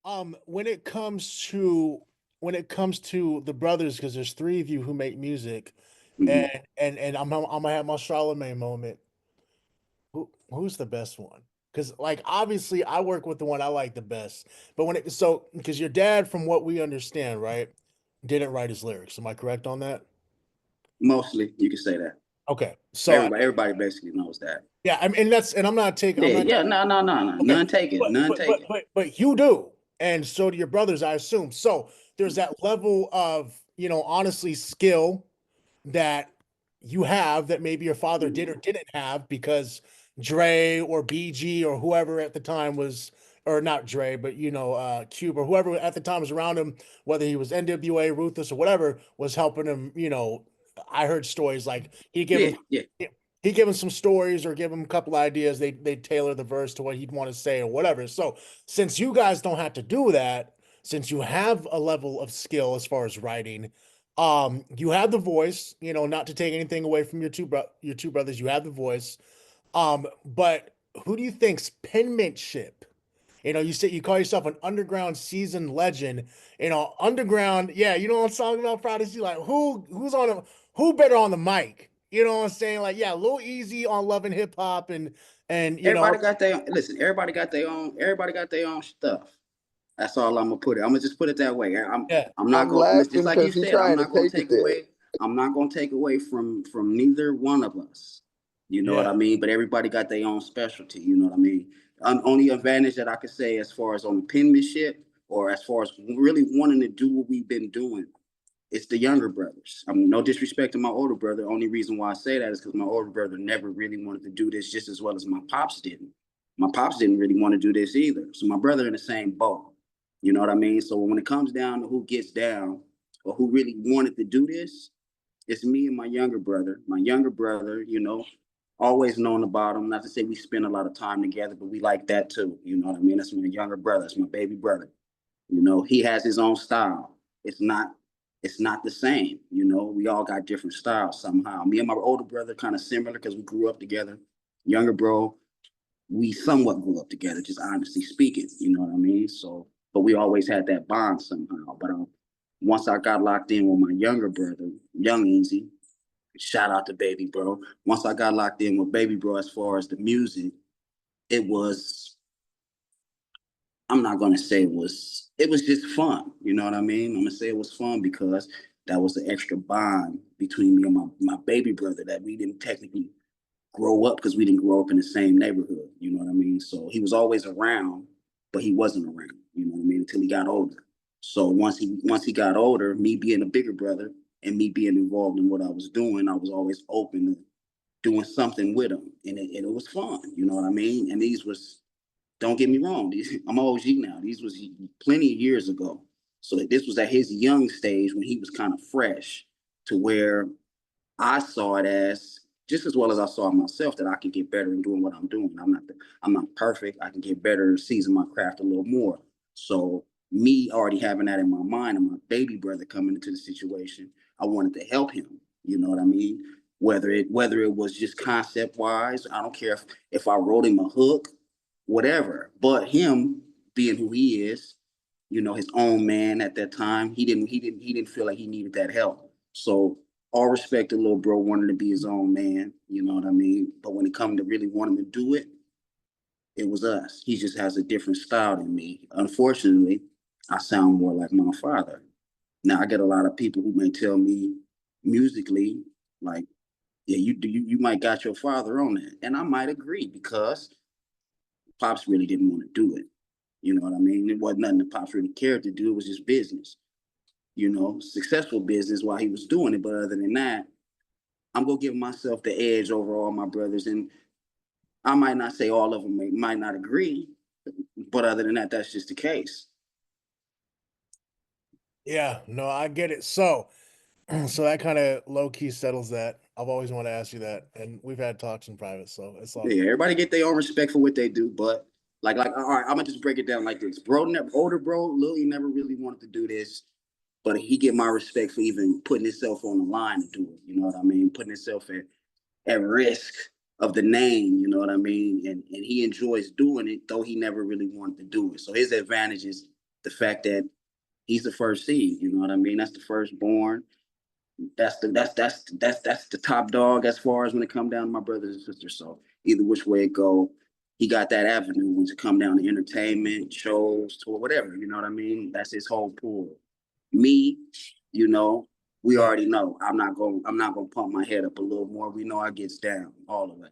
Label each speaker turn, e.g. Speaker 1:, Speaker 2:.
Speaker 1: When it comes to the brothers, because there's three of you who make music, and
Speaker 2: Hmm.
Speaker 1: I'm gonna have my Charlemagne moment. Who's the best one? Because like obviously I work with the one I like the best, but because your dad, from what we understand, right, didn't write his lyrics. Am I correct on that?
Speaker 2: Mostly, you can say that.
Speaker 1: Okay, so
Speaker 2: Everybody basically knows that.
Speaker 1: yeah, I mean, and I'm not taking, I'm
Speaker 2: Yeah,
Speaker 1: not
Speaker 2: yeah, no, no, no, no,
Speaker 1: okay,
Speaker 2: none taken,
Speaker 1: but
Speaker 2: none
Speaker 1: but but
Speaker 2: taken.
Speaker 1: but but you do, and so do your brothers, I assume. So there's that level of honestly skill that you have that maybe your father did or didn't have because Dre or BG or whoever at the time was, or not Dre, but Cube or whoever at the time was around him, whether he was NWA, Ruthless, or whatever, was helping him. I heard stories like
Speaker 2: Yeah, yeah.
Speaker 1: he give him some stories or give him a couple ideas. They tailor the verse to what he'd want to say or whatever. So since you guys don't have to do that, since you have a level of skill as far as writing, you have the voice, not to take anything away from your two brothers, you have the voice. But who do you think's penmanship? You say you call yourself an underground seasoned legend. Underground, yeah, you know what I'm talking about, Prodigy? Like who better on the mic? You know what I'm saying? Like, yeah, Lil Easy on Love and Hip Hop and
Speaker 2: Everybody got their own, listen. Everybody got their own. Everybody got their own stuff. That's all I'm gonna put it. I'm gonna just put it that way.
Speaker 1: yeah,
Speaker 2: I'm not
Speaker 3: I'm
Speaker 2: gonna just
Speaker 3: laughing
Speaker 2: like you
Speaker 3: because he
Speaker 2: said. I'm
Speaker 3: trying to
Speaker 2: not gonna
Speaker 3: take it
Speaker 2: take
Speaker 3: there.
Speaker 2: away. I'm not gonna take away from neither one of us. You know what
Speaker 1: yeah.
Speaker 2: I mean? But everybody got their own specialty. You know what I mean? Only advantage that I could say as far as on the penmanship or as far as really wanting to do what we've been doing, it's the younger brothers. I mean, no disrespect to my older brother. Only reason why I say that is because my older brother never really wanted to do this just as well as my pops didn't. My pops didn't really want to do this either. So my brother in the same boat. You know what I mean? So when it comes down to who gets down or who really wanted to do this, it's me and my younger brother. My younger brother, always known about him. Not to say we spend a lot of time together, but we like that too. You know what I mean? That's my younger brother. That's my baby brother. He has his own style. It's not the same. We all got different styles somehow. Me and my older brother kind of similar because we grew up together. Younger bro, we somewhat grew up together, just honestly speaking. You know what I mean? So, but we always had that bond somehow. But once I got locked in with my younger brother, Yung Eazy, shout out to Baby Bro. Once I got locked in with Baby Bro, as far as the music, it was I'm not gonna say it was just fun. You know what I mean? I'm gonna say it was fun because that was an extra bond between me and my baby brother that we didn't technically grow up because we didn't grow up in the same neighborhood. You know what I mean? So he was always around, but he wasn't around. You know what I mean? Until he got older. So once he got older, me being a bigger brother and me being involved in what I was doing, I was always open to doing something with him, and it was fun. You know what I mean? And these was don't get me wrong. I'm OG now. These was plenty of years ago. So this was at his young stage when he was kind of fresh to where I saw it as just as well as I saw it myself that I could get better in doing what I'm doing. I'm not perfect. I can get better, season my craft a little more. So me already having that in my mind and my baby brother coming into the situation, I wanted to help him. You know what I mean? Whether it was just concept wise, I don't care if I wrote him a hook, whatever. But him being who he is, his own man at that time, he didn't feel like he needed that help. So all respect to little bro wanting to be his own man, you know what I mean? But when it come to really wanting to do it, it was us. He just has a different style than me. Unfortunately, I sound more like my father. Now I get a lot of people who may tell me musically, like, yeah, you might got your father on that. And I might agree because Pops really didn't want to do it. You know what I mean? It wasn't nothing that Pops really cared to do. It was just business, successful business while he was doing it. But other than that, I'm gonna give myself the edge over all my brothers, and I might not say all of them might not agree, but other than that, that's just the case.
Speaker 1: Yeah, no, I get it. So, so that kind of low key settles that. I've always wanted to ask you that, and we've had talks in private, so it's all
Speaker 2: Yeah,
Speaker 1: good.
Speaker 2: everybody get their own respect for what they do, but like, all right, I'm gonna just break it down like this. Older bro, Lily never really wanted to do this, but he get my respect for even putting himself on the line to do it. You know what I mean? Putting himself at risk of the name, you know what I mean? And he enjoys doing it, though he never really wanted to do it. So his advantages the fact that he's the first seed, you know what I mean? That's the firstborn. That's the top dog as far as when it come down to my brothers and sisters. So either which way it go, he got that avenue when it come down to entertainment, shows, tour, whatever. You know what I mean? That's his whole pool. Me, you know, we already know I'm not gonna pump my head up a little more. We know I gets down all the way.